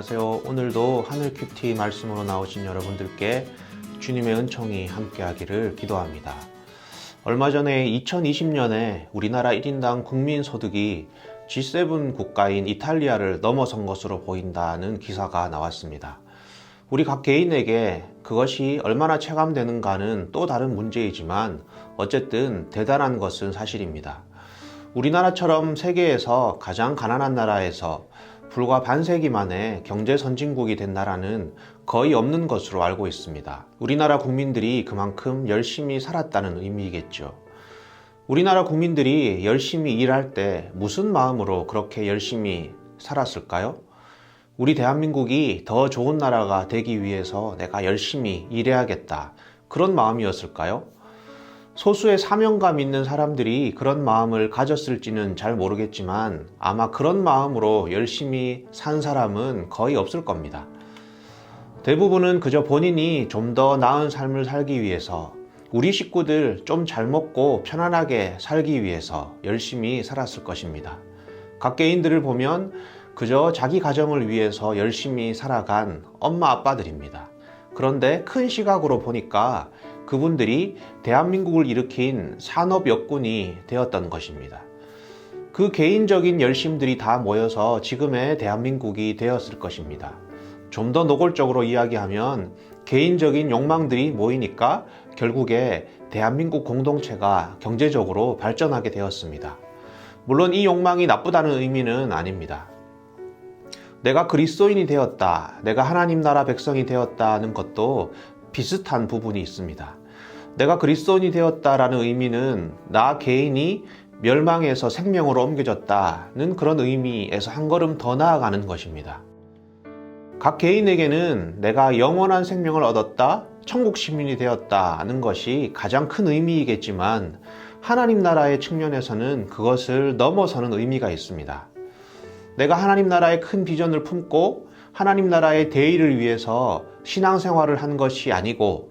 안녕하세요. 오늘도 하늘 큐티 말씀으로 나오신 여러분들께 주님의 은총이 함께하기를 기도합니다. 얼마 전에 2020년에 우리나라 1인당 국민소득이 G7 국가인 이탈리아를 넘어선 것으로 보인다는 기사가 나왔습니다. 우리 각 개인에게 그것이 얼마나 체감되는가는 또 다른 문제이지만 어쨌든 대단한 것은 사실입니다. 우리나라처럼 세계에서 가장 가난한 나라에서 불과 반세기 만에 경제 선진국이 된 나라는 거의 없는 것으로 알고 있습니다. 우리나라 국민들이 그만큼 열심히 살았다는 의미이겠죠. 우리나라 국민들이 열심히 일할 때 무슨 마음으로 그렇게 열심히 살았을까요? 우리 대한민국이 더 좋은 나라가 되기 위해서 내가 열심히 일해야겠다. 그런 마음이었을까요? 소수의 사명감 있는 사람들이 그런 마음을 가졌을지는 잘 모르겠지만 아마 그런 마음으로 열심히 산 사람은 거의 없을 겁니다. 대부분은 그저 본인이 좀 더 나은 삶을 살기 위해서, 우리 식구들 좀 잘 먹고 편안하게 살기 위해서 열심히 살았을 것입니다. 각 개인들을 보면 그저 자기 가정을 위해서 열심히 살아간 엄마 아빠들입니다. 그런데 큰 시각으로 보니까 그분들이 대한민국을 일으킨 산업 역군이 되었던 것입니다. 그 개인적인 열심들이 다 모여서 지금의 대한민국이 되었을 것입니다. 좀 더 노골적으로 이야기하면 개인적인 욕망들이 모이니까 결국에 대한민국 공동체가 경제적으로 발전하게 되었습니다. 물론 이 욕망이 나쁘다는 의미는 아닙니다. 내가 그리스도인이 되었다, 내가 하나님 나라 백성이 되었다는 것도 비슷한 부분이 있습니다. 내가 그리스도인이 되었다라는 의미는 나 개인이 멸망에서 생명으로 옮겨졌다는 그런 의미에서 한 걸음 더 나아가는 것입니다. 각 개인에게는 내가 영원한 생명을 얻었다, 천국 시민이 되었다는 것이 가장 큰 의미이겠지만 하나님 나라의 측면에서는 그것을 넘어서는 의미가 있습니다. 내가 하나님 나라의 큰 비전을 품고 하나님 나라의 대의를 위해서 신앙생활을 한 것이 아니고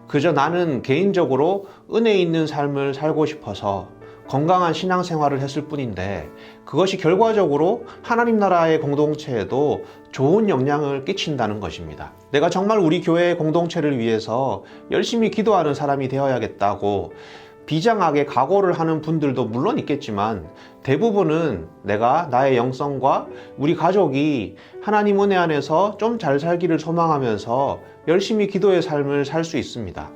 그저 나는 개인적으로 은혜 있는 삶을 살고 싶어서 건강한 신앙생활을 했을 뿐인데 그것이 결과적으로 하나님 나라의 공동체에도 좋은 영향을 끼친다는 것입니다. 내가 정말 우리 교회의 공동체를 위해서 열심히 기도하는 사람이 되어야겠다고 비장하게 각오를 하는 분들도 물론 있겠지만 대부분은 내가 나의 영성과 우리 가족이 하나님 은혜 안에서 좀 잘 살기를 소망하면서 열심히 기도의 삶을 살 수 있습니다.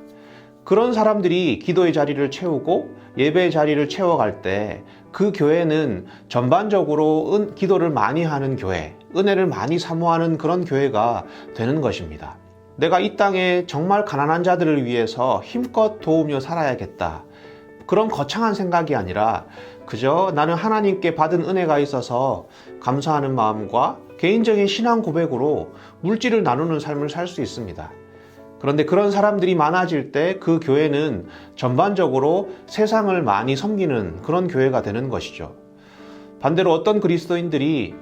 그런 사람들이 기도의 자리를 채우고 예배의 자리를 채워갈 때 그 교회는 전반적으로 기도를 많이 하는 교회, 은혜를 많이 사모하는 그런 교회가 되는 것입니다. 내가 이 땅에 정말 가난한 자들을 위해서 힘껏 도우며 살아야겠다. 그런 거창한 생각이 아니라 그저 나는 하나님께 받은 은혜가 있어서 감사하는 마음과 개인적인 신앙 고백으로 물질을 나누는 삶을 살 수 있습니다. 그런데 그런 사람들이 많아질 때 그 교회는 전반적으로 세상을 많이 섬기는 그런 교회가 되는 것이죠. 반대로 어떤 그리스도인들이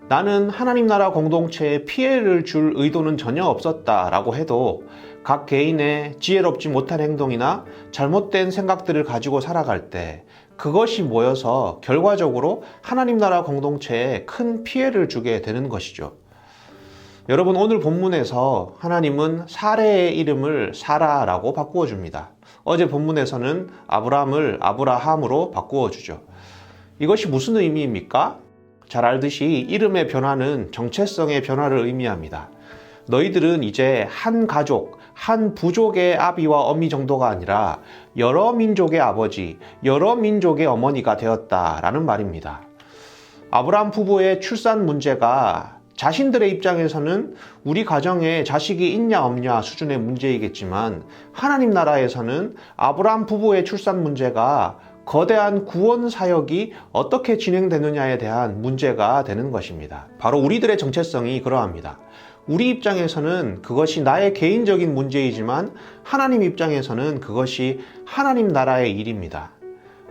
나는 하나님 나라 공동체에 피해를 줄 의도는 전혀 없었다라고 해도 각 개인의 지혜롭지 못한 행동이나 잘못된 생각들을 가지고 살아갈 때 그것이 모여서 결과적으로 하나님 나라 공동체에 큰 피해를 주게 되는 것이죠. 여러분, 오늘 본문에서 하나님은 사레의 이름을 사라라고 바꾸어 줍니다. 어제 본문에서는 아브람을 아브라함으로 바꾸어 주죠. 이것이 무슨 의미입니까? 잘 알듯이 이름의 변화는 정체성의 변화를 의미합니다. 너희들은 이제 한 가족, 한 부족의 아비와 어미 정도가 아니라 여러 민족의 아버지, 여러 민족의 어머니가 되었다라는 말입니다. 아브라함 부부의 출산 문제가 자신들의 입장에서는 우리 가정에 자식이 있냐 없냐 수준의 문제이겠지만 하나님 나라에서는 아브라함 부부의 출산 문제가 거대한 구원 사역이 어떻게 진행되느냐에 대한 문제가 되는 것입니다. 바로 우리들의 정체성이 그러합니다. 우리 입장에서는 그것이 나의 개인적인 문제이지만 하나님 입장에서는 그것이 하나님 나라의 일입니다.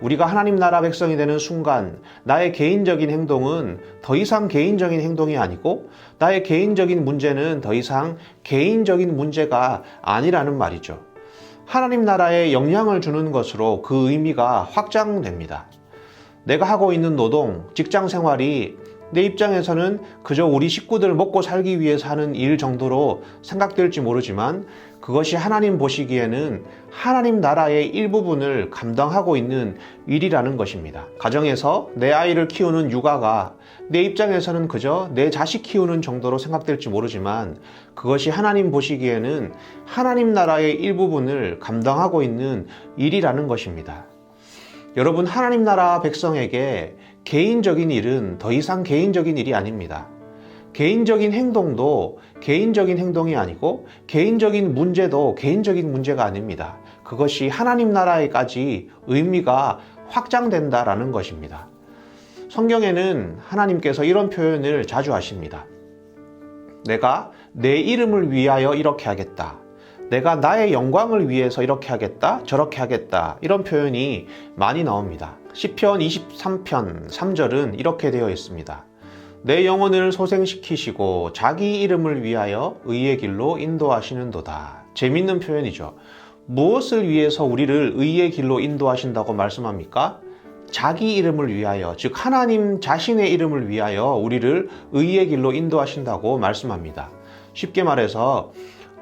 우리가 하나님 나라 백성이 되는 순간 나의 개인적인 행동은 더 이상 개인적인 행동이 아니고 나의 개인적인 문제는 더 이상 개인적인 문제가 아니라는 말이죠. 하나님 나라에 영향을 주는 것으로 그 의미가 확장됩니다. 내가 하고 있는 노동, 직장 생활이 내 입장에서는 그저 우리 식구들 먹고 살기 위해서 하는 일 정도로 생각될지 모르지만 그것이 하나님 보시기에는 하나님 나라의 일부분을 감당하고 있는 일이라는 것입니다. 가정에서 내 아이를 키우는 육아가 내 입장에서는 그저 내 자식 키우는 정도로 생각될지 모르지만 그것이 하나님 보시기에는 하나님 나라의 일부분을 감당하고 있는 일이라는 것입니다. 여러분, 하나님 나라 백성에게 개인적인 일은 더 이상 개인적인 일이 아닙니다. 개인적인 행동도 개인적인 행동이 아니고 개인적인 문제도 개인적인 문제가 아닙니다. 그것이 하나님 나라에까지 의미가 확장된다라는 것입니다. 성경에는 하나님께서 이런 표현을 자주 하십니다. 내가 내 이름을 위하여 이렇게 하겠다. 내가 나의 영광을 위해서 이렇게 하겠다, 저렇게 하겠다. 이런 표현이 많이 나옵니다. 시편 23편 3절은 이렇게 되어 있습니다. 내 영혼을 소생시키시고 자기 이름을 위하여 의의 길로 인도하시는도다. 재밌는 표현이죠. 무엇을 위해서 우리를 의의 길로 인도하신다고 말씀합니까? 자기 이름을 위하여, 즉 하나님 자신의 이름을 위하여 우리를 의의 길로 인도하신다고 말씀합니다. 쉽게 말해서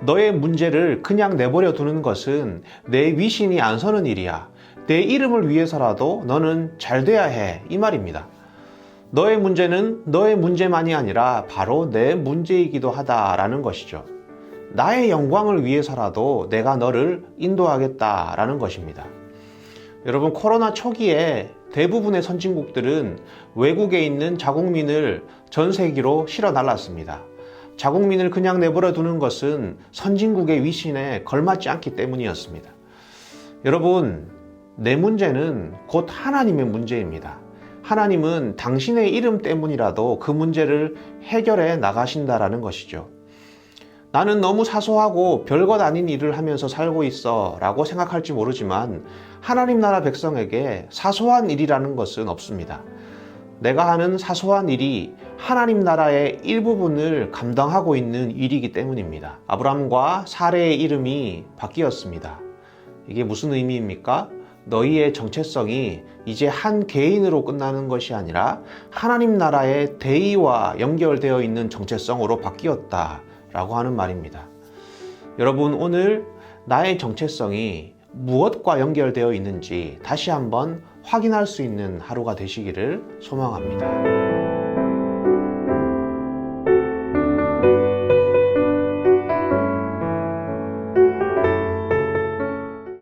너의 문제를 그냥 내버려 두는 것은 내 위신이 안 서는 일이야. 내 이름을 위해서라도 너는 잘 돼야 해. 이 말입니다. 너의 문제는 너의 문제만이 아니라 바로 내 문제이기도 하다라는 것이죠. 나의 영광을 위해서라도 내가 너를 인도하겠다라는 것입니다. 여러분, 코로나 초기에 대부분의 선진국들은 외국에 있는 자국민을 전 세계로 실어 날랐습니다. 자국민을 그냥 내버려 두는 것은 선진국의 위신에 걸맞지 않기 때문이었습니다. 여러분, 내 문제는 곧 하나님의 문제입니다. 하나님은 당신의 이름 때문이라도 그 문제를 해결해 나가신다라는 것이죠. 나는 너무 사소하고 별것 아닌 일을 하면서 살고 있어 라고 생각할지 모르지만 하나님 나라 백성에게 사소한 일이라는 것은 없습니다. 내가 하는 사소한 일이 하나님 나라의 일부분을 감당하고 있는 일이기 때문입니다. 아브람과 사레의 이름이 바뀌었습니다. 이게 무슨 의미입니까? 너희의 정체성이 이제 한 개인으로 끝나는 것이 아니라 하나님 나라의 대의와 연결되어 있는 정체성으로 바뀌었다라고 하는 말입니다. 여러분, 오늘 나의 정체성이 무엇과 연결되어 있는지 다시 한번 확인할 수 있는 하루가 되시기를 소망합니다.